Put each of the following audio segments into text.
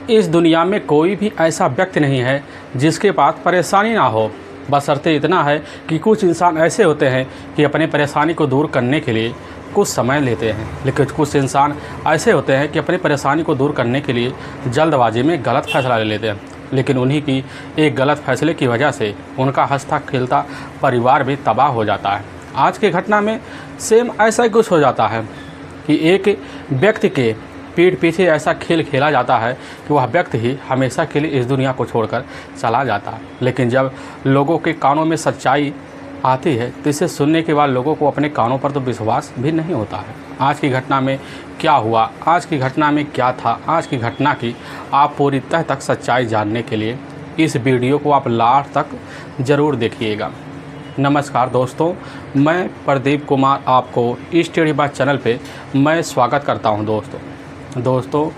इस दुनिया में कोई भी ऐसा व्यक्ति नहीं है जिसके पास परेशानी ना हो। बशर्ते इतना है कि कुछ इंसान ऐसे होते हैं कि अपने परेशानी को दूर करने के लिए कुछ समय लेते हैं, लेकिन कुछ इंसान ऐसे होते हैं कि अपनी परेशानी को दूर करने के लिए जल्दबाजी में गलत फैसला ले लेते हैं, लेकिन उन्हीं की एक गलत फैसले की वजह से उनका हंसता खेलता परिवार भी तबाह हो जाता है। आज की घटना में सेम ऐसा ही कुछ हो जाता है कि एक व्यक्ति के पीठ पीछे ऐसा खेल खेला जाता है कि वह व्यक्ति ही हमेशा के लिए इस दुनिया को छोड़कर चला जाता है। लेकिन जब लोगों के कानों में सच्चाई आती है तो इसे सुनने के बाद लोगों को अपने कानों पर तो विश्वास भी नहीं होता है। आज की घटना में क्या हुआ, आज की घटना में क्या था, आज की घटना की आप पूरी तह तक सच्चाई जानने के लिए इस वीडियो को आप लास्ट तक ज़रूर देखिएगा। नमस्कार दोस्तों, मैं प्रदीप कुमार आपको स्टडी बात चैनल पे मैं स्वागत करता हूं। दोस्तों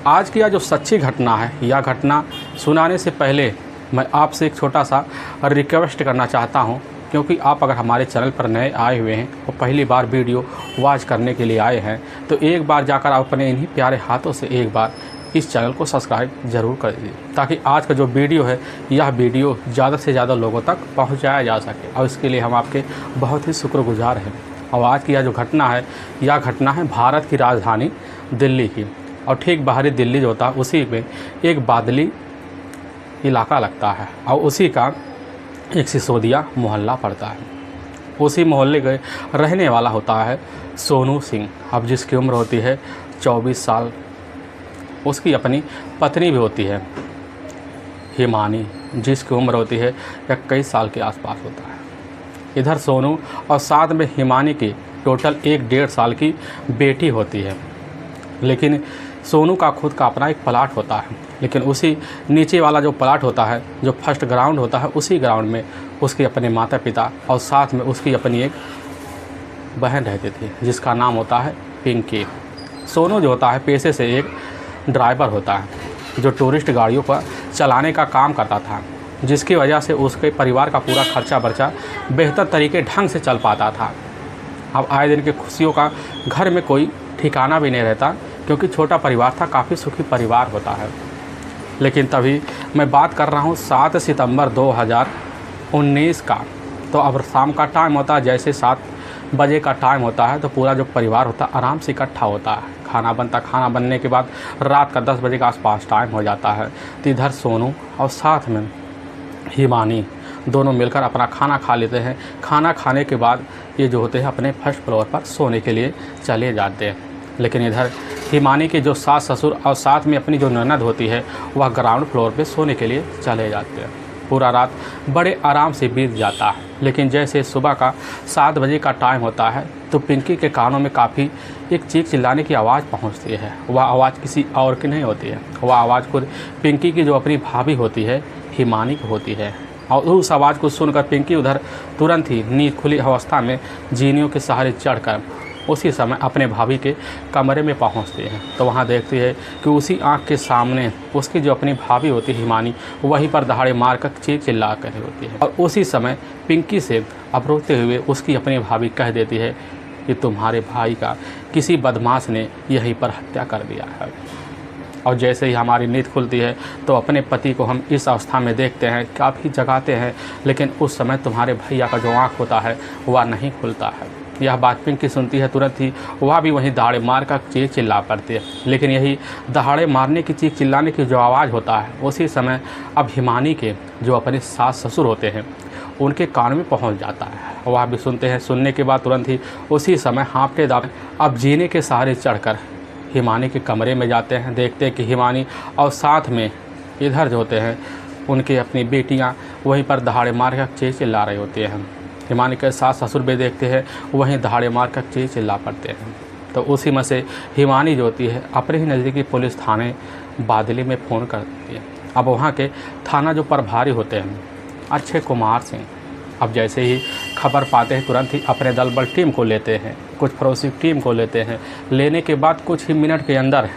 आज की यह जो सच्ची घटना है, यह घटना सुनाने से पहले मैं आपसे एक छोटा सा रिक्वेस्ट करना चाहता हूं, क्योंकि आप अगर हमारे चैनल पर नए आए हुए हैं और पहली बार वीडियो वॉच करने के लिए आए हैं तो एक बार जाकर आप अपने इन्हीं प्यारे हाथों से एक बार इस चैनल को सब्सक्राइब ज़रूर कर दीजिए, ताकि आज का जो वीडियो है यह वीडियो ज़्यादा से ज़्यादा लोगों तक पहुंचाया जा सके, और इसके लिए हम आपके बहुत ही शुक्रगुजार हैं। और आज की यह जो घटना है, यह घटना है भारत की राजधानी दिल्ली की, और ठीक बाहरी दिल्ली जो होता है उसी में एक बादली इलाका लगता है, और उसी का एक सिसोदिया मोहल्ला पड़ता है। उसी मोहल्ले के रहने वाला होता है सोनू सिंह, अब जिसकी उम्र होती है 24 साल। उसकी अपनी पत्नी भी होती है हिमानी, जिसकी उम्र होती है 21 साल के आसपास होता है। इधर सोनू और साथ में हिमानी की टोटल 1-1.5 साल की बेटी होती है। लेकिन सोनू का खुद का अपना एक प्लाट होता है, लेकिन उसी नीचे वाला जो प्लाट होता है, जो फर्स्ट ग्राउंड होता है, उसी ग्राउंड में उसके अपने माता पिता और साथ में उसकी अपनी एक बहन रहती थी, जिसका नाम होता है पिंकी। सोनू जो होता है पेशे से एक ड्राइवर होता है, जो टूरिस्ट गाड़ियों पर चलाने का काम करता था, जिसकी वजह से उसके परिवार का पूरा खर्चा बर्चा बेहतर तरीके ढंग से चल पाता था। अब आए दिन की खुशियों का घर में कोई ठिकाना भी नहीं रहता, क्योंकि छोटा परिवार था, काफ़ी सुखी परिवार होता है। लेकिन तभी मैं बात कर रहा हूँ 7 सितंबर 2019 का। तो अब शाम का टाइम होता है, जैसे 7 बजे का टाइम होता है तो पूरा जो परिवार होता है आराम से इकट्ठा होता है, खाना बनता। खाना बनने के बाद रात का 10 बजे के आसपास टाइम हो जाता है, तो इधर सोनू और साथ में हिमानी दोनों मिलकर अपना खाना खा लेते हैं। खाना खाने के बाद ये जो होते हैं अपने फर्स्ट फ्लोर पर सोने के लिए चले जाते हैं। लेकिन इधर हिमानी के जो सास ससुर और साथ में अपनी जो ननद होती है वह ग्राउंड फ्लोर पे सोने के लिए चले जाते हैं। पूरा रात बड़े आराम से बीत जाता है, लेकिन जैसे सुबह का 7 बजे का टाइम होता है तो पिंकी के कानों में काफ़ी एक चीख चिल्लाने की आवाज़ पहुंचती है। वह आवाज़ किसी और की नहीं होती है, वह आवाज़ खुद पिंकी की जो अपनी भाभी होती है हिमानी की होती है। और उस आवाज़ को सुनकर पिंकी उधर तुरंत ही नींद खुली अवस्था में जीनियों के सहारे चढ़कर उसी समय अपने भाभी के कमरे में पहुंचती है। तो वहां देखती है कि उसी आंख के सामने उसकी जो अपनी भाभी होती है हिमानी, वहीं पर दहाड़े मार कर चीख चिल्ला कर रही होती है। और उसी समय पिंकी से अब रोते हुए उसकी अपनी भाभी कह देती है कि तुम्हारे भाई का किसी बदमाश ने यहीं पर हत्या कर दिया है। और जैसे ही हमारी नींद खुलती है तो अपने पति को हम इस अवस्था में देखते हैं, काफ़ी जगाते हैं, लेकिन उस समय तुम्हारे भैया का जो आँख होता है वह नहीं खुलता है। यह बात पिंकी सुनती है, तुरंत ही वह भी वहीं दहाड़े मार कर चीख चिल्ला पड़ती है। लेकिन यही दहाड़े मारने की चीख चिल्लाने की जो आवाज़ होता है उसी समय अब हिमानी के जो अपने सास ससुर होते हैं उनके कान में पहुंच जाता है। वह भी सुनते हैं, सुनने के बाद तुरंत ही उसी समय हाँफते दाँते अब जीने के सहारे चढ़कर हिमानी के कमरे में जाते हैं। देखते हैं कि हिमानी और साथ में इधर जो होते हैं उनकी अपनी बेटियाँ वहीं पर दहाड़े मार कर चीख चिल्ला रही होती हैं। हिमानी के सास ससुर भी देखते हैं, वहीं दहाड़े मार कर चीख चिल्ला पड़ते हैं। तो उसी में से हिमानी जो होती है अपने ही नज़दीकी पुलिस थाने बादली में फ़ोन कर देती है। अब वहाँ के थाना जो प्रभारी होते हैं अक्षय कुमार सिंह, अब जैसे ही खबर पाते हैं तुरंत ही अपने दल बल टीम को लेते हैं, कुछ फोरेंसिक टीम को लेते हैं। लेने के बाद कुछ ही मिनट के अंदर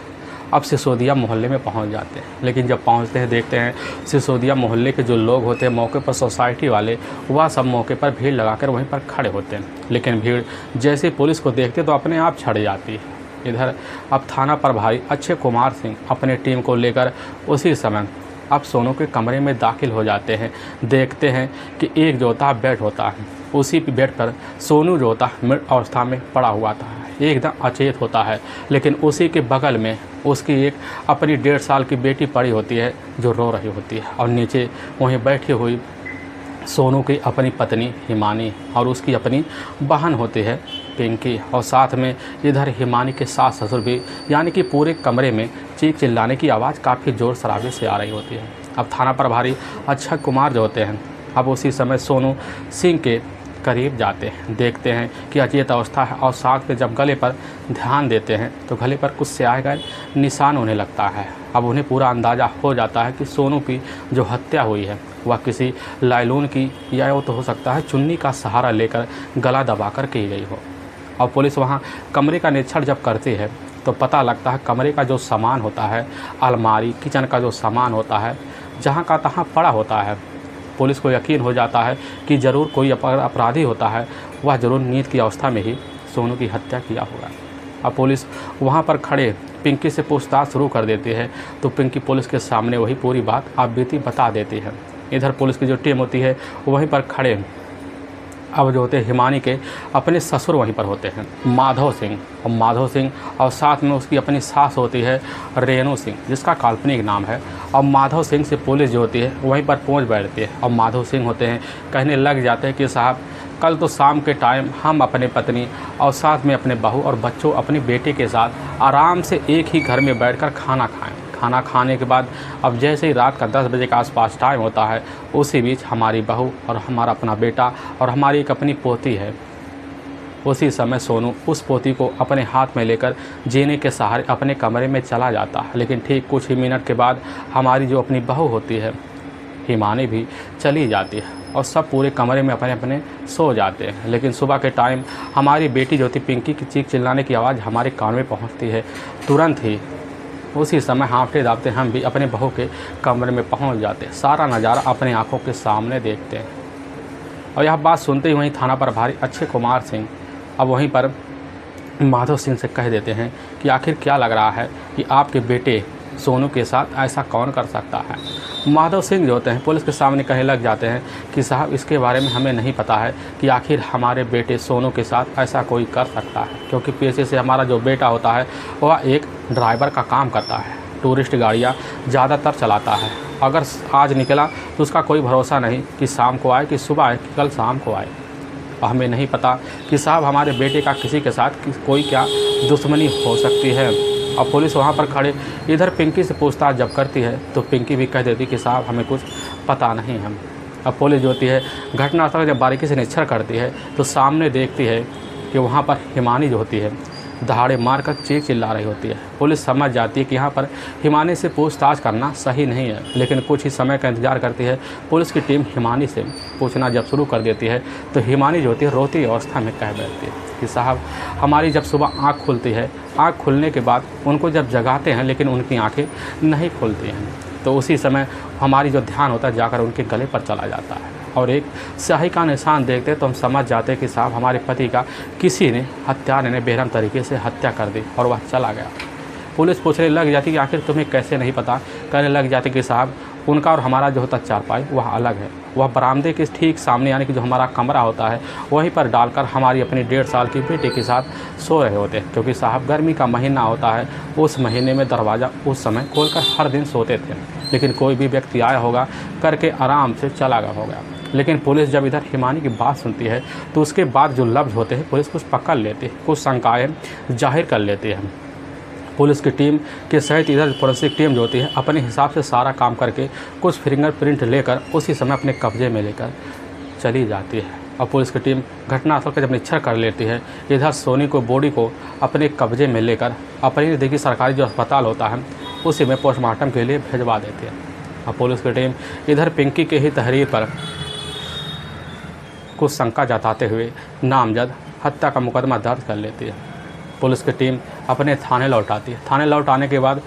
अब सिसोदिया मोहल्ले में पहुंच जाते हैं। लेकिन जब पहुंचते हैं देखते हैं सिसोदिया मोहल्ले के जो लोग होते हैं मौके पर, सोसाइटी वाले, वह सब मौके पर भीड़ लगाकर वहीं पर खड़े होते हैं। लेकिन भीड़ जैसे पुलिस को देखते तो अपने आप छड़ जाती है। इधर अब थाना प्रभारी अक्षय कुमार सिंह अपने टीम को लेकर उसी समय अब सोनू के कमरे में दाखिल हो जाते हैं। देखते हैं कि एक जो होता बेड होता है, उसी बेड पर सोनू जो होता मृत अवस्था में पड़ा हुआ था, एकदम अचेत होता है। लेकिन उसी के बगल में उसकी एक अपनी 1.5 साल की बेटी पड़ी होती है जो रो रही होती है, और नीचे वहीं बैठी हुई सोनू की अपनी पत्नी हिमानी और उसकी अपनी बहन होती है पिंकी, और साथ में इधर हिमानी के सास ससुर भी, यानी कि पूरे कमरे में चीख चिल्लाने की आवाज़ काफ़ी ज़ोर शराबे से आ रही होती है। अब थाना प्रभारी अक्षय कुमार जो होते हैं अब उसी समय सोनू सिंह के करीब जाते हैं, देखते हैं कि अचेत अवस्था है, और साथ में जब गले पर ध्यान देते हैं तो गले पर कुछ स्याह का निशान होने लगता है। अब उन्हें पूरा अंदाज़ा हो जाता है कि सोनू की जो हत्या हुई है वह किसी लाइलून की या वो तो हो सकता है चुन्नी का सहारा लेकर गला दबाकर की गई हो। और पुलिस वहाँ कमरे का निरीक्षण जब करती है तो पता लगता है कमरे का जो सामान होता है, अलमारी किचन का जो सामान होता है, जहाँ का तहाँ पड़ा होता है। पुलिस को यकीन हो जाता है कि ज़रूर कोई अपराधी होता है, वह ज़रूर नींद की अवस्था में ही सोनू की हत्या किया होगा। अब पुलिस वहाँ पर खड़े पिंकी से पूछताछ शुरू कर देती है, तो पिंकी पुलिस के सामने वही पूरी बात आप बीती बता देती है। इधर पुलिस की जो टीम होती है वहीं पर खड़े अब जो होते हैं हिमानी के अपने ससुर वहीं पर होते हैं माधव सिंह, और साथ में उसकी अपनी सास होती है रेणु सिंह, जिसका काल्पनिक नाम है। और माधव सिंह से पुलिस जो होती है वहीं पर पहुंच बैठती है, और माधव सिंह होते हैं कहने लग जाते हैं कि साहब कल तो शाम के टाइम हम अपने पत्नी और साथ में अपने बहू और बच्चों अपने बेटे के साथ आराम से एक ही घर में बैठकर खाना खाएं। खाना खाने के बाद अब जैसे ही रात का 10 बजे के आसपास टाइम होता है, उसी बीच हमारी बहू और हमारा अपना बेटा और हमारी एक अपनी पोती है, उसी समय सोनू उस पोती को अपने हाथ में लेकर जीने के सहारे अपने कमरे में चला जाता है। लेकिन ठीक कुछ ही मिनट के बाद हमारी जो अपनी बहू होती है हिमानी भी चली जाती है, और सब पूरे कमरे में अपने अपने सो जाते हैं। लेकिन सुबह के टाइम हमारी बेटी जो थी पिंकी की चीख चिल्लाने की आवाज़ हमारे कान में पहुँचती है। तुरंत ही उसी समय हाँफते दापते हम भी अपने बहू के कमरे में पहुंच जाते हैं, सारा नज़ारा अपने आंखों के सामने देखते हैं। और यह बात सुनते ही वहीं थाना प्रभारी अक्षय कुमार सिंह अब वहीं पर माधव सिंह से कह देते हैं कि आखिर क्या लग रहा है कि आपके बेटे सोनू के साथ ऐसा कौन कर सकता है। माधव सिंह जो होते हैं पुलिस के सामने कहने लग जाते हैं कि साहब इसके बारे में हमें नहीं पता है कि आखिर हमारे बेटे सोनू के साथ ऐसा कोई कर सकता है, क्योंकि पेशे से हमारा जो बेटा होता है वह एक ड्राइवर का काम करता है, टूरिस्ट गाड़ियाँ ज़्यादातर चलाता है। अगर आज निकला तो उसका कोई भरोसा नहीं कि शाम को आए कि सुबह आए कि कल शाम को आए। हमें नहीं पता कि साहब हमारे बेटे का किसी के साथ कोई क्या दुश्मनी हो सकती है। और पुलिस वहाँ पर खड़े इधर पिंकी से पूछताछ जब करती है तो पिंकी भी कह देती कि साहब हमें कुछ पता नहीं है। अब पुलिस जो होती है घटनास्थल जब बारीकी से निरीक्षण करती है तो सामने देखती है कि वहाँ पर हिमानी जो होती है दहाड़े मार कर चीख चिल्ला रही होती है। पुलिस समझ जाती है कि यहाँ पर हिमानी से पूछताछ करना सही नहीं है, लेकिन कुछ ही समय का इंतजार करती है। पुलिस की टीम हिमानी से पूछना जब शुरू कर देती है तो हिमानी जो होती है रोती अवस्था में कह बैठती है कि साहब हमारी जब सुबह आँख खुलती है, आँख खुलने के बाद उनको जब जगाते हैं लेकिन उनकी आँखें नहीं खुलती हैं, तो उसी समय हमारी जो ध्यान होता है जाकर उनके गले पर चला जाता है, और एक स्याही का निशान देखते तो हम समझ जाते कि साहब हमारे पति का किसी ने हत्यारे ने बेरहम तरीके से हत्या कर दी और वह चला गया। पुलिस पूछने लग जाती कि आखिर तुम्हें कैसे नहीं पता। कहने लग जाते कि साहब उनका और हमारा जो होता चारपाई वह अलग है, वह बरामदे के ठीक सामने यानी कि जो हमारा कमरा होता है वहीं पर डालकर हमारी अपनी 1.5 साल की बेटी के साथ सो रहे होते हैं, क्योंकि साहब गर्मी का महीना होता है, उस महीने में दरवाज़ा उस समय खोलकर हर दिन सोते थे, लेकिन कोई भी व्यक्ति आया होगा करके आराम से चला गया होगा। लेकिन पुलिस जब इधर हिमानी की बात सुनती है तो उसके बाद जो लफ्ज़ होते हैं पुलिस कुछ पकड़ लेती है, कुछ शंकाएँ जाहिर कर लेती है। पुलिस की टीम के सहित इधर फोरेंसिक टीम जो होती है अपने हिसाब से सारा काम करके कुछ फिंगरप्रिंट लेकर उसी समय अपने कब्जे में लेकर चली जाती है। और पुलिस की टीम घटनास्थल का जब निरीक्षण कर लेती है, इधर सोनी को बॉडी को अपने कब्जे में लेकर अपने देखिए सरकारी जो अस्पताल होता है उसी में पोस्टमार्टम के लिए भिजवा देती है। और पुलिस की टीम इधर पिंकी के ही तहरीर पर कुछ शंका जताते हुए नामजद हत्या का मुकदमा दर्ज कर लेती है। पुलिस की टीम अपने थाने लौट आती है। थाने लौट आने के बाद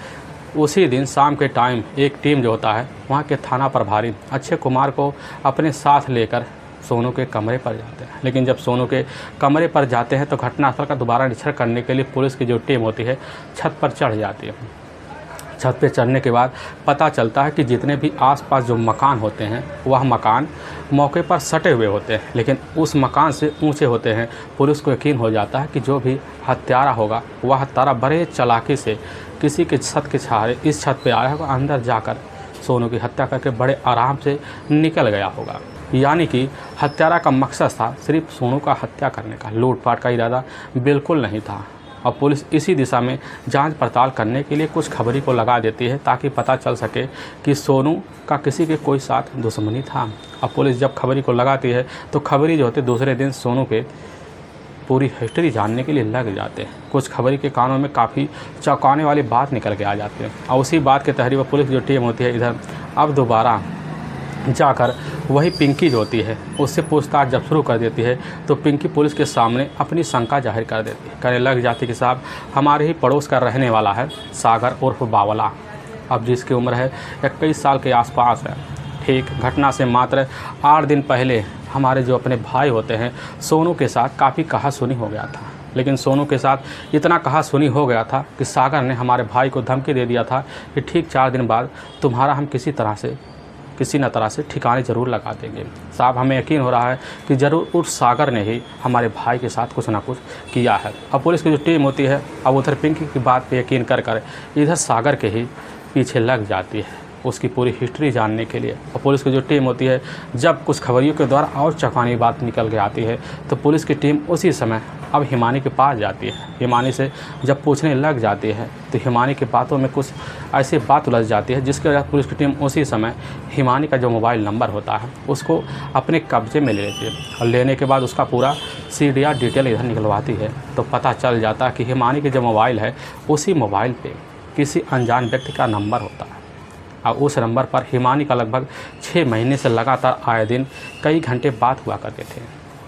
उसी दिन शाम के टाइम एक टीम जो होता है वहाँ के थाना प्रभारी अक्षय कुमार को अपने साथ लेकर सोनू के कमरे पर जाते हैं। लेकिन जब सोनू के कमरे पर जाते हैं तो घटनास्थल का दोबारा निरीक्षण करने के लिए पुलिस की जो टीम होती है छत पर चढ़ जाती है। छत पे चढ़ने के बाद पता चलता है कि जितने भी आसपास जो मकान होते हैं वह मकान मौके पर सटे हुए होते हैं, लेकिन उस मकान से ऊंचे होते हैं। पुलिस को यकीन हो जाता है कि जो भी हत्यारा होगा वह हत्यारा बड़े चालाकी से किसी के छत के सहारे इस छत पे आया होगा, अंदर जाकर सोनू की हत्या करके बड़े आराम से निकल गया होगा। यानी कि हत्यारा का मकसद था सिर्फ सोनू का हत्या करने का, लूटपाट का इरादा बिल्कुल नहीं था। और पुलिस इसी दिशा में जांच पड़ताल करने के लिए कुछ खबरी को लगा देती है ताकि पता चल सके कि सोनू का किसी के कोई साथ दुश्मनी था। अब पुलिस जब खबरी को लगाती है तो खबरी जो होते दूसरे दिन सोनू के पूरी हिस्ट्री जानने के लिए लग जाते हैं। कुछ खबरी के कानों में काफ़ी चौंकाने वाली बात निकल के आ जाती है और उसी बात के तहरीर पर पुलिस जो टीम होती है इधर अब दोबारा जाकर वही पिंकी जो होती है उससे पूछताछ जब शुरू कर देती है तो पिंकी पुलिस के सामने अपनी शंका जाहिर कर देती है। कहने लग जाती कि साहब हमारे ही पड़ोस का रहने वाला है सागर उर्फ बावला, अब जिसकी उम्र है 21 साल के आसपास है। ठीक घटना से मात्र 8 दिन पहले हमारे जो अपने भाई होते हैं सोनू के साथ काफ़ी कहासुनी हो गया था। लेकिन सोनू के साथ इतना कहासुनी हो गया था कि सागर ने हमारे भाई को धमकी दे दिया था कि ठीक 4 दिन बाद तुम्हारा हम किसी न तरह से ठिकाने ज़रूर लगा देंगे। साहब हमें यकीन हो रहा है कि ज़रूर उस सागर ने ही हमारे भाई के साथ कुछ ना कुछ किया है। अब पुलिस की जो टीम होती है अब उधर पिंकी की बात पे यकीन कर इधर सागर के ही पीछे लग जाती है उसकी पूरी हिस्ट्री जानने के लिए। और पुलिस की जो टीम होती है जब कुछ खबरियों के द्वारा और चौंकानी बात निकल के आती है तो पुलिस की टीम उसी समय अब हिमानी के पास जाती है। हिमानी से जब पूछने लग जाती है तो हिमानी की बातों में कुछ ऐसी बात उलझ जाती है जिसके वजह से पुलिस की टीम उसी समय हिमानी का जो मोबाइल नंबर होता है उसको अपने कब्जे में ले लेती है और लेने के बाद उसका पूरा CDR डिटेल इधर निकलवाती है। तो पता चल जाता है कि हिमानी के जो मोबाइल है उसी मोबाइल पर किसी अनजान व्यक्ति का नंबर होता है और उस नंबर पर हिमानी का लगभग 6 महीने से लगातार आए दिन कई घंटे बात हुआ करते थे।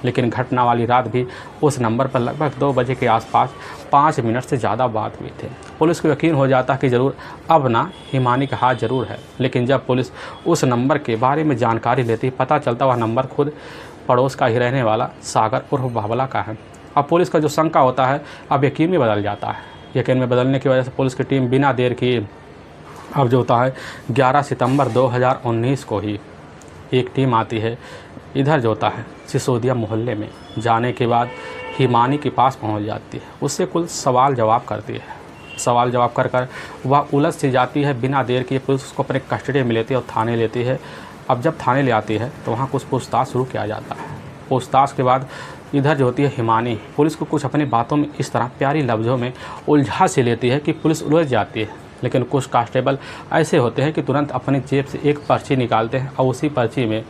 लेकिन घटना वाली रात भी उस नंबर पर लगभग 2 बजे के आसपास 5 मिनट से ज़्यादा बात हुई थी। पुलिस को यकीन हो जाता कि ज़रूर अब ना हिमानी का हाथ ज़रूर है। लेकिन जब पुलिस उस नंबर के बारे में जानकारी लेती पता चलता वह नंबर खुद पड़ोस का ही रहने वाला सागर उर्फ बावला का है। अब पुलिस का जो शंका होता है अब यकीन में बदल जाता है। यकीन में बदलने की वजह से पुलिस की टीम बिना देर किए अब जो होता है 11 सितंबर 2019 को ही एक टीम आती है इधर जो होता है सिसोदिया मोहल्ले में। जाने के बाद हिमानी के पास पहुंच जाती है, उससे कुल सवाल जवाब करती है। सवाल जवाब कर वह उलझ सी जाती है। बिना देर किए पुलिस उसको अपने कस्टडी में लेती है और थाने लेती है। अब जब थाने ले आती है तो वहाँ कुछ पूछताछ शुरू किया जाता है। पूछताछ के बाद इधर जो होती है हिमानी पुलिस को कुछ अपनी बातों में इस तरह प्यारी लफ्ज़ों में उलझा से लेती है कि पुलिस उलझ जाती है। लेकिन कुछ कांस्टेबल ऐसे होते हैं कि तुरंत अपनी जेब से एक पर्ची निकालते हैं और उसी पर्ची में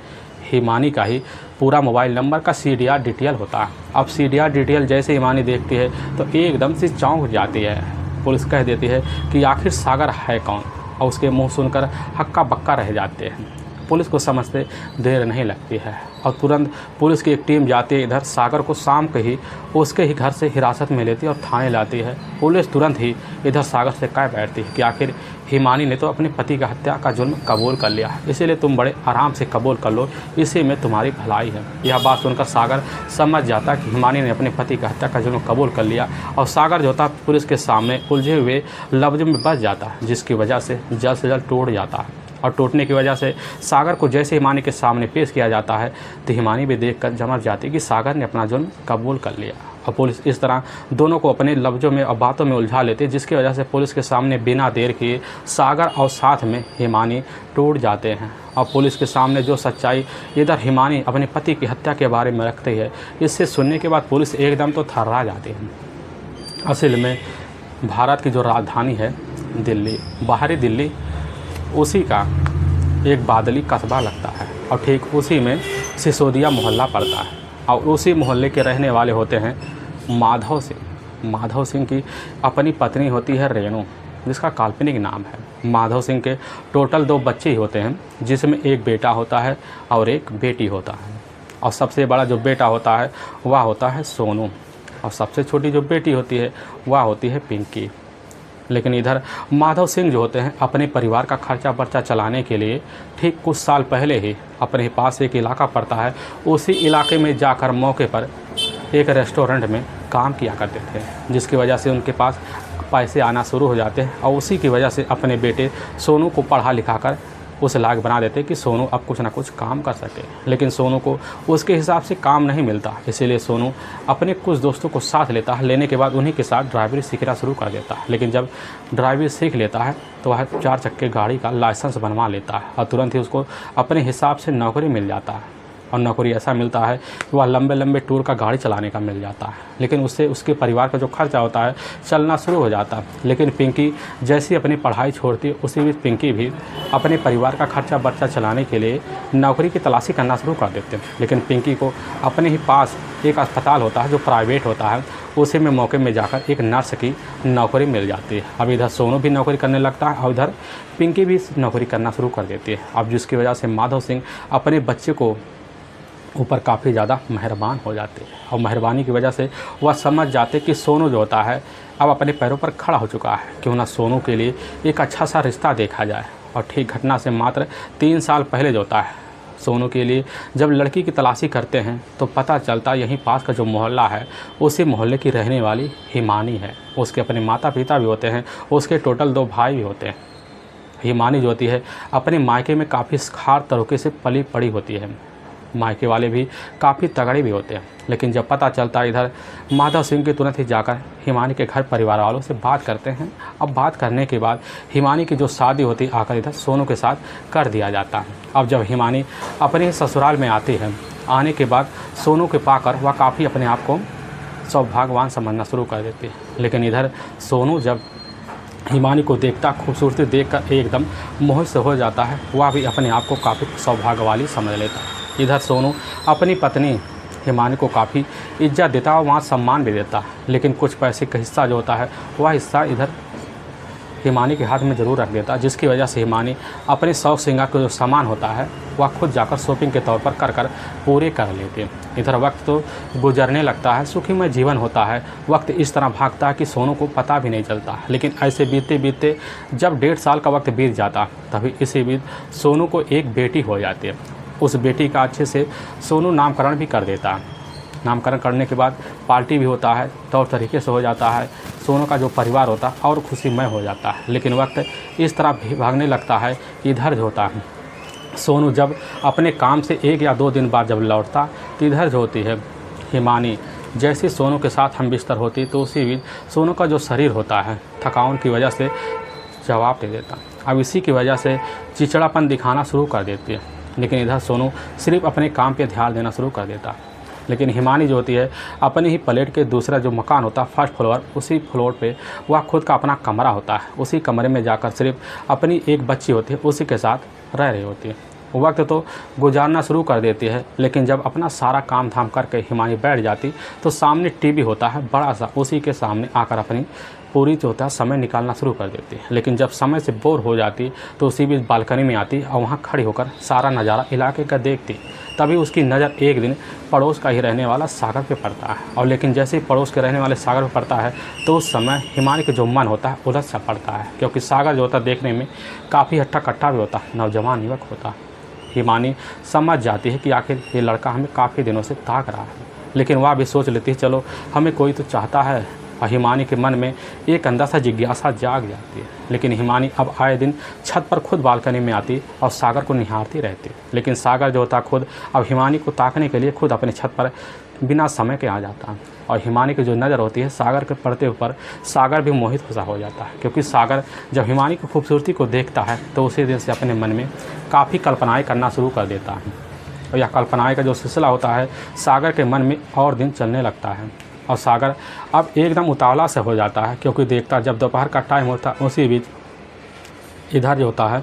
हिमानी का ही पूरा मोबाइल नंबर का CDR डिटेल होता है। अब CDR डिटेल जैसे हिमानी देखती है तो एकदम से चौंक जाती है। पुलिस कह देती है कि आखिर सागर है कौन, और उसके मुंह सुनकर हक्का बक्का रह जाते हैं। पुलिस को समझते देर नहीं लगती है और तुरंत पुलिस की एक टीम जाती है इधर सागर को शाम के ही उसके ही घर से हिरासत में लेती है और थाने लाती है। पुलिस तुरंत ही इधर सागर से कह बैठती है कि आखिर हिमानी ने तो अपने पति का हत्या का जुर्म कबूल कर लिया, इसीलिए तुम बड़े आराम से कबूल कर लो, इसी में तुम्हारी भलाई है। यह बात सुनकर सागर समझ जाता कि हिमानी ने अपने पति का हत्या का जुर्म कबूल कर लिया और सागर जो था पुलिस के सामने उलझे हुए लफ्ज़ों में बच जाता है, जिसकी वजह से जल्द टूट जाता है। और टूटने की वजह से सागर को जैसे हिमानी के सामने पेश किया जाता है तो हिमानी भी देखकर समझ जाती कि सागर ने अपना जुर्म कबूल कर लिया। और पुलिस इस तरह दोनों को अपने लफ्ज़ों में और बातों में उलझा लेती है, जिसकी वजह से पुलिस के सामने बिना देर किए सागर और साथ में हिमानी टूट जाते हैं। और पुलिस के सामने जो सच्चाई इधर हिमानी अपने पति की हत्या के बारे में रखती है, इससे सुनने के बाद पुलिस एकदम तो थर्रा जाती है। असल में भारत की जो राजधानी है दिल्ली, बाहरी दिल्ली, उसी का एक बादली कस्बा लगता है और ठीक उसी में सिसोदिया मोहल्ला पड़ता है। और उसी मोहल्ले के रहने वाले होते हैं माधव सिंह। माधव सिंह की अपनी पत्नी होती है रेणु, जिसका काल्पनिक नाम है। माधव सिंह के टोटल 2 बच्चे ही होते हैं, जिसमें एक बेटा होता है और एक बेटी होता है। और सबसे बड़ा जो बेटा होता है वह होता है सोनू, और सबसे छोटी जो बेटी होती है वह होती है पिंकी। लेकिन इधर माधव सिंह जो होते हैं अपने परिवार का खर्चा बर्चा चलाने के लिए ठीक कुछ साल पहले ही अपने पास एक इलाका पड़ता है, उसी इलाके में जाकर मौके पर एक रेस्टोरेंट में काम किया करते थे, जिसकी वजह से उनके पास पैसे आना शुरू हो जाते हैं और उसी की वजह से अपने बेटे सोनू को पढ़ा लिखा कर उस लायक बना देते कि सोनू अब कुछ ना कुछ काम कर सके। लेकिन सोनू को उसके हिसाब से काम नहीं मिलता, इसीलिए सोनू अपने कुछ दोस्तों को साथ लेता है। लेने के बाद उन्हीं के साथ ड्राइवरी सीखना शुरू कर देता है। लेकिन जब ड्राइवरी सीख लेता है तो वह 4 चक्के गाड़ी का लाइसेंस बनवा लेता है और तुरंत ही उसको अपने हिसाब से नौकरी मिल जाता है। और नौकरी ऐसा मिलता है कि वह लंबे लंबे टूर का गाड़ी चलाने का मिल जाता है। लेकिन उससे उसके परिवार का जो खर्चा होता है चलना शुरू हो जाता है। लेकिन पिंकी जैसी अपनी पढ़ाई छोड़ती है, उसी बीच पिंकी भी अपने परिवार का खर्चा बर्चा चलाने के लिए नौकरी की तलाशी करना शुरू कर देते हैं। लेकिन पिंकी को अपने ही पास एक अस्पताल होता है जो प्राइवेट होता है, उसी में मौके में जाकर एक नर्स की नौकरी मिल जाती है। अब इधर सोनू भी नौकरी करने लगता है और इधर पिंकी भी नौकरी करना शुरू कर देती है। अब जिसकी वजह से माधव सिंह अपने बच्चे को ऊपर काफ़ी ज़्यादा मेहरबान हो जाते हैं और मेहरबानी की वजह से वह समझ जाते कि सोनू जो होता है अब अपने पैरों पर खड़ा हो चुका है, क्यों ना सोनू के लिए एक अच्छा सा रिश्ता देखा जाए। और ठीक घटना से मात्र 3 साल पहले जो होता है, सोनू के लिए जब लड़की की तलाशी करते हैं तो पता चलता यहीं पास का जो मोहल्ला है उसी मोहल्ले की रहने वाली हिमानी है। उसके अपने माता पिता भी होते हैं, उसके टोटल 2 भाई भी होते हैं। हिमानी जो होती है अपने मायके में काफ़ी खार तरीके से पली पड़ी होती है, मायके वाले भी काफ़ी तगड़े भी होते हैं। लेकिन जब पता चलता है इधर माधव सिंह के तुरंत ही जाकर हिमानी के घर परिवार वालों से बात करते हैं। अब बात करने के बाद हिमानी की जो शादी होती आकर इधर सोनू के साथ कर दिया जाता है। अब जब हिमानी अपने ससुराल में आती है, आने के बाद सोनू के पाकर वह काफ़ी अपने आप को सौभाग्यवान समझना शुरू कर देती है। लेकिन इधर सोनू जब हिमानी को देखता, खूबसूरती देखकर एकदम मोहित से हो जाता है, वह भी अपने आप को काफ़ी सौभाग्य वाली समझ लेता है। इधर सोनू अपनी पत्नी हिमानी को काफ़ी इज्जत देता है और वहाँ सम्मान भी देता है। लेकिन कुछ पैसे का हिस्सा जो होता है वह हिस्सा इधर हिमानी के हाथ में ज़रूर रख देता है, जिसकी वजह से हिमानी अपने शौक श्रृंगार का जो सामान होता है वह खुद जाकर शॉपिंग के तौर पर कर पूरे कर लेते हैं। इधर वक्त तो गुजरने लगता है, सुखीमय जीवन होता है। वक्त इस तरह भागता है कि सोनू को पता भी नहीं चलता। लेकिन ऐसे बीतते बीतते जब 1.5 साल का वक्त बीत जाता तभी इसी बीच सोनू को एक बेटी हो जाती है। उस बेटी का अच्छे से सोनू नामकरण भी कर देता है। नामकरण करने के बाद पार्टी भी होता है, तौर तरीके से हो जाता है। सोनू का जो परिवार होता है और खुशीमय हो जाता है। लेकिन वक्त इस तरह भागने लगता है कि इधर जो होता है सोनू जब अपने काम से 1 या 2 दिन बाद जब लौटता तो इधर जो होती है हिमानी जैसे सोनू के साथ हम बिस्तर होती तो उसी बीच सोनू का जो शरीर होता है थकान की वजह से जवाब दे देता। अब इसी की वजह से चिड़चिड़ापन दिखाना शुरू कर देती है। लेकिन इधर सोनू सिर्फ अपने काम पे ध्यान देना शुरू कर देता। लेकिन हिमानी जो होती है अपनी ही प्लेट के दूसरा जो मकान होता है फर्स्ट फ्लोर, उसी फ्लोर पे वह खुद का अपना कमरा होता है। उसी कमरे में जाकर सिर्फ अपनी एक बच्ची होती है उसी के साथ रह रही होती है। वक्त तो गुजारना शुरू कर देती है। लेकिन जब अपना सारा काम धाम करके हिमानी बैठ जाती तो सामने टीवी होता है बड़ा सा, उसी के सामने आकर अपनी पूरी जो होता है समय निकालना शुरू कर देती है। लेकिन जब समय से बोर हो जाती तो उसी बीच बालकनी में आती और वहाँ खड़ी होकर सारा नज़ारा इलाके का देखती। तभी उसकी नज़र एक दिन पड़ोस का ही रहने वाला सागर पे पड़ता है। और लेकिन जैसे ही पड़ोस के रहने वाले सागर पे पड़ता है तो उस समय हिमानी का जो मन होता है उलझ सा पड़ता है, क्योंकि सागर जो होता है देखने में काफ़ी हट्टा कट्टा भी होता है, नौजवान युवक होता है। हिमानी समझ जाती है कि आखिर ये लड़का हमें काफ़ी दिनों से ताक रहा है। लेकिन वह भी सोच लेती है चलो हमें कोई तो चाहता है, और हिमानी के मन में एक अंदर सा जिज्ञासा जाग जाती है। लेकिन हिमानी अब आए दिन छत पर खुद बालकनी में आती और सागर को निहारती रहती। लेकिन सागर जो होता खुद अब हिमानी को ताकने के लिए खुद अपने छत पर बिना समय के आ जाता है। और हिमानी की जो नज़र होती है सागर के पड़ते ऊपर सागर भी मोहित सा हो जाता है, क्योंकि सागर जब हिमानी की खूबसूरती को देखता है तो उसी दिन से अपने मन में काफ़ी कल्पनाएँ करना शुरू कर देता है। और यह कल्पनाएँ का जो सिलसिला होता है सागर के मन में और दिन चलने लगता है। और सागर अब एकदम उतावला से हो जाता है, क्योंकि देखता जब दोपहर का टाइम होता है उसी बीच इधर जो होता है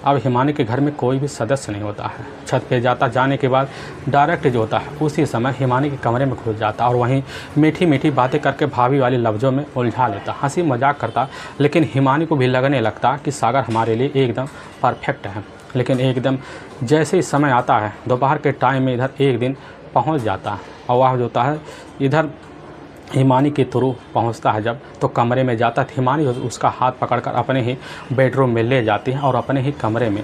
अब हिमानी के घर में कोई भी सदस्य नहीं होता है। छत पे जाता, जाने के बाद डायरेक्ट जो होता है उसी समय हिमानी के कमरे में घुस जाता और वहीं मीठी मीठी बातें करके भाभी वाली लफ्ज़ों में उलझा लेता, हंसी मजाक करता। लेकिन हिमानी को भी लगने लगता कि सागर हमारे लिए एकदम परफेक्ट है। लेकिन एकदम जैसे ही समय आता है दोपहर के टाइम में इधर एक दिन पहुंच जाता है और वह जो होता है इधर हिमानी के थ्रू पहुंचता है जब, तो कमरे में जाता है। हिमानी उसका हाथ पकड़कर अपने ही बेडरूम में ले जाती है और अपने ही कमरे में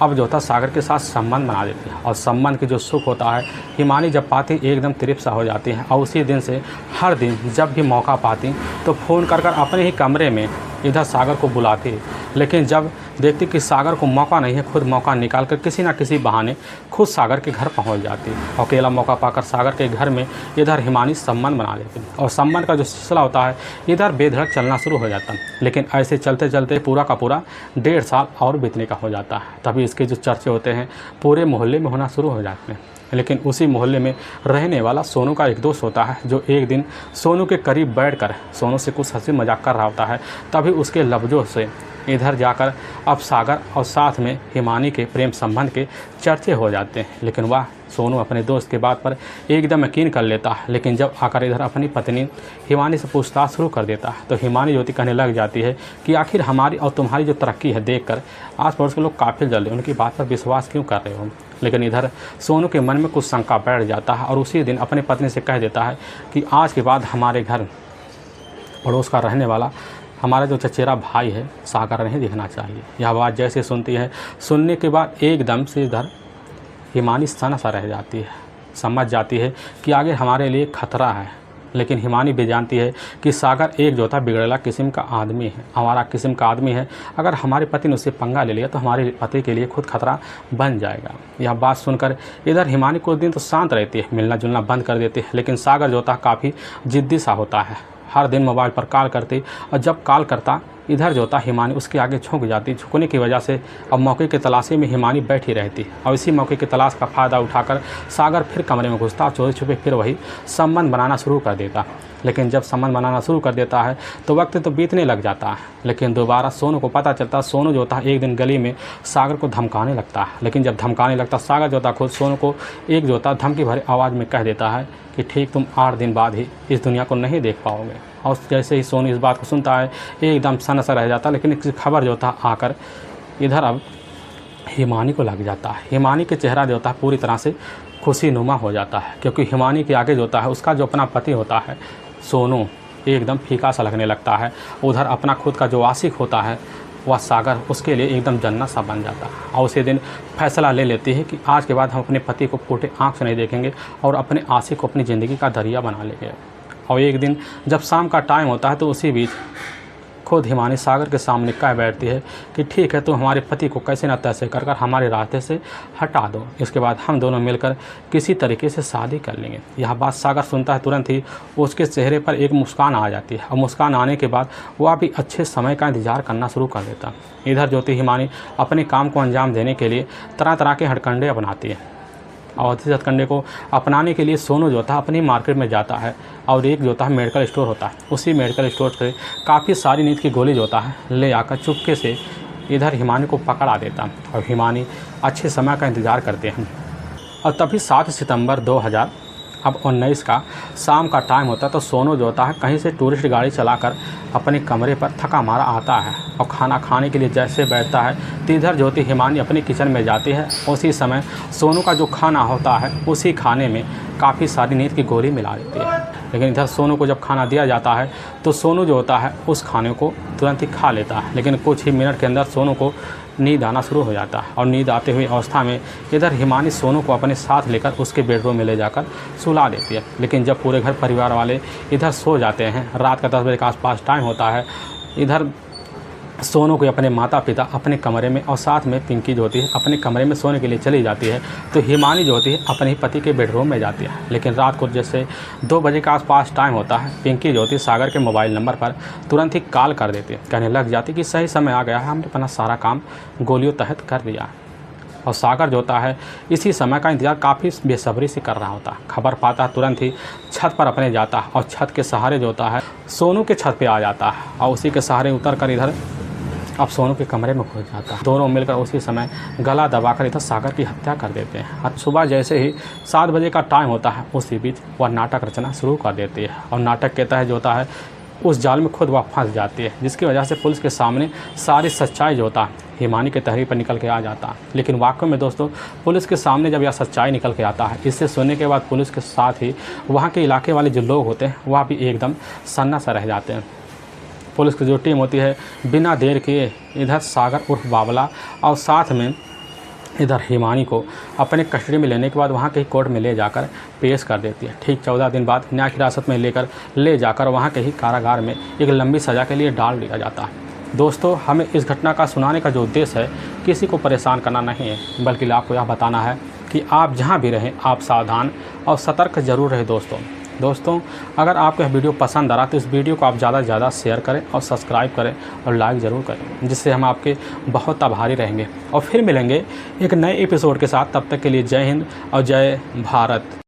अब जो था सागर के साथ संबंध बना देती है। और संबंध के जो सुख होता है हिमानी जब पाती एकदम तृप्त सा हो जाती है। और उसी दिन से हर दिन जब भी मौका पाती तो फ़ोन कर अपने ही कमरे में इधर सागर को बुलाती है। लेकिन जब देखती कि सागर को मौका नहीं है, खुद मौका निकाल कर किसी ना किसी बहाने खुद सागर के घर पहुंच जाती है। अकेला मौका पाकर सागर के घर में इधर हिमानी संबंध बना लेती है। और संबंध का जो सिलसिला होता है इधर बेधड़क चलना शुरू हो जाता है। लेकिन ऐसे चलते चलते पूरा का पूरा 1.5 साल और बीतने का हो जाता है। तभी इसके जो चर्चे होते हैं पूरे मोहल्ले में होना शुरू हो जाते हैं। लेकिन उसी मोहल्ले में रहने वाला सोनू का एक दोस्त होता है, जो एक दिन सोनू के करीब बैठकर सोनू से कुछ हंसी मजाक कर रहा होता है। तभी उसके लफ्ज़ों से इधर जाकर अब सागर और साथ में हिमानी के प्रेम संबंध के चर्चे हो जाते हैं। लेकिन वह सोनू अपने दोस्त के बात पर एकदम यकीन कर लेता है। लेकिन जब आकर इधर अपनी पत्नी हिमानी से पूछताछ शुरू कर देता है तो हिमानी ज्योति कहने लग जाती है कि आखिर हमारी और तुम्हारी जो तरक्की है देखकर आस पड़ोस के लोग काफ़ी जल्दी उनकी बात पर विश्वास क्यों कर रहे हो। लेकिन इधर सोनू के मन में कुछ शंका बैठ जाता है और उसी दिन अपनी पत्नी से कह देता है कि आज के बाद हमारे घर पड़ोस का रहने वाला हमारा जो चचेरा भाई है सागर नहीं दिखना चाहिए। यह बात जैसे सुनती है, सुनने के बाद एकदम से इधर हिमानी सना सा रह जाती है, समझ जाती है कि आगे हमारे लिए खतरा है। लेकिन हिमानी भी जानती है कि सागर एक जो था बिगड़ेला किस्म का आदमी है, हमारा किस्म का आदमी है। अगर हमारे पति ने उससे पंगा ले लिया तो हमारे पति के लिए खुद खतरा बन जाएगा। यह बात सुनकर इधर हिमानी कुछ दिन तो शांत रहती है, मिलना जुलना बंद कर देती है। लेकिन सागर जो था काफ़ी ज़िद्दी सा होता है, हर दिन मोबाइल पर कॉल करती और जब कॉल करता इधर जो था हिमानी उसके आगे झुक जाती। झुकने की वजह से अब मौके की तलाशी में हिमानी बैठी रहती और इसी मौके की तलाश का फ़ायदा उठाकर सागर फिर कमरे में घुसता, चोरी छुपे फिर वही संबंध बनाना शुरू कर देता। लेकिन जब संबंध बनाना शुरू कर देता है तो वक्त तो बीतने लग जाता है। लेकिन दोबारा सोनू को पता चलता, सोनू जो था एक दिन गली में सागर को धमकाने लगता है। लेकिन जब धमकाने लगता सागर जो था खुद सोनू को एक जो था धमकी भरे आवाज़ में कह देता है कि ठीक तुम 8 दिन बाद ही इस दुनिया को नहीं देख पाओगे। और जैसे ही सोनू इस बात को सुनता है एकदम सन्न सा रह जाता। लेकिन इसकी खबर जो था आकर इधर अब हिमानी को लग जाता है। हिमानी के चेहरा जो होता है पूरी तरह से खुशीनुमा हो जाता है, क्योंकि हिमानी के आगे जो होता है उसका जो अपना पति होता है सोनू एकदम फीका सा लगने लगता है। उधर अपना खुद का जो आशिक होता है वह सागर उसके लिए एकदम जन्नत सा बन जाता है। और उसी दिन फैसला ले लेती है कि आज के बाद हम अपने पति को फूटे आँख से नहीं देखेंगे और अपने आशिक को अपनी ज़िंदगी का दरिया बना लेंगे। और एक दिन जब शाम का टाइम होता है तो उसी बीच खुद हिमानी सागर के सामने कह बैठती है कि ठीक है, तो हमारे पति को कैसे न तैसे कर हमारे रास्ते से हटा दो, इसके बाद हम दोनों मिलकर किसी तरीके से शादी कर लेंगे। यह बात सागर सुनता है, तुरंत ही उसके चेहरे पर एक मुस्कान आ जाती है। और मुस्कान आने के बाद वह भी अच्छे समय का इंतजार करना शुरू कर देता। इधर जो थी हिमानी अपने काम को अंजाम देने के लिए तरह तरह के हथकंडे अपनाती है। और इस हथकंडे को अपनाने के लिए सोनू जो था अपनी मार्केट में जाता है और एक जो था मेडिकल स्टोर होता है, उसी मेडिकल स्टोर से काफ़ी सारी नींद की गोली जो होता है ले आकर चुपके से इधर हिमानी को पकड़ा देता और हिमानी अच्छे समय का इंतज़ार करते हैं। और तभी 7 सितंबर 2019 का शाम का टाइम होता है। तो सोनू जो होता है कहीं से टूरिस्ट गाड़ी चलाकर अपने कमरे पर थका मारा आता है और खाना खाने के लिए जैसे बैठता है तो इधर ज्योति हिमानी अपनी किचन में जाती है। उसी समय सोनू का जो खाना होता है उसी खाने में काफ़ी सारी नींद की गोली मिला देती है। लेकिन इधर सोनू को जब खाना दिया जाता है तो सोनू जो होता है उस खाने को तुरंत ही खा लेता है। लेकिन कुछ ही मिनट के अंदर सोनू को नींद आना शुरू हो जाता है। और नींद आते हुई अवस्था में इधर हिमानी सोनू को अपने साथ लेकर उसके बेडरूम में ले जाकर सुला देती है। लेकिन जब पूरे घर परिवार वाले इधर सो जाते हैं, रात का 10 बजे के आसपास टाइम होता है, इधर सोनू को अपने माता पिता अपने कमरे में और साथ में पिंकी जो होती है अपने कमरे में सोने के लिए चली जाती है। तो हिमानी जो होती है अपने पति के बेडरूम में जाती है। लेकिन रात को जैसे 2 बजे के आसपास टाइम होता है, पिंकी जो होती है सागर के मोबाइल नंबर पर तुरंत ही कॉल कर देती है, कहने लग जाती कि सही समय आ गया है, हमने अपना सारा काम गोलियों तहत कर लिया। और सागर जो होता है इसी समय का इंतज़ार काफ़ी बेसब्री से कर रहा होता है। खबर पाता है तुरंत ही छत पर अपने जाता है और छत के सहारे जो होता है सोनू के छत पे आ जाता है और उसी के सहारे उतर कर इधर अब सोनू के कमरे में घुस जाता है। दोनों मिलकर उसी समय गला दबाकर इधर सागर की हत्या कर देते हैं। आज सुबह जैसे ही 7 बजे का टाइम होता है उसी बीच वह नाटक रचना शुरू कर देती है। और नाटक के तहत जो होता है उस जाल में खुद वह फंस जाती है, जिसकी वजह से पुलिस के सामने सारी सच्चाई जो होता है हिमानी के तहरीर पर निकल के आ जाता है। लेकिन वाकई में दोस्तों पुलिस के सामने जब यह सच्चाई निकल के आता है, इसे सुनने के बाद पुलिस के साथ ही वहाँ के इलाके वाले जो लोग होते हैं वह भी एकदम सन्ना सा रह जाते हैं। पुलिस की जो टीम होती है बिना देर किए इधर सागर उर्फ बावला और साथ में इधर हिमानी को अपने कस्टडी में लेने के बाद वहाँ के ही कोर्ट में ले जाकर पेश कर देती है। ठीक 14 दिन बाद न्यायिक हिरासत में लेकर ले जाकर वहाँ के ही कारागार में एक लंबी सज़ा के लिए डाल दिया जाता है। दोस्तों हमें इस घटना का सुनाने का जो उद्देश्य है किसी को परेशान करना नहीं है, बल्कि आपको यह बताना है कि आप जहाँ भी रहें आप सावधान और सतर्क ज़रूर रहें। दोस्तों अगर आपको यह वीडियो पसंद आ रहा तो इस वीडियो को आप ज़्यादा से ज़्यादा शेयर करें और सब्सक्राइब करें और लाइक ज़रूर करें, जिससे हम आपके बहुत आभारी रहेंगे। और फिर मिलेंगे एक नए एपिसोड के साथ, तब तक के लिए जय हिंद और जय भारत।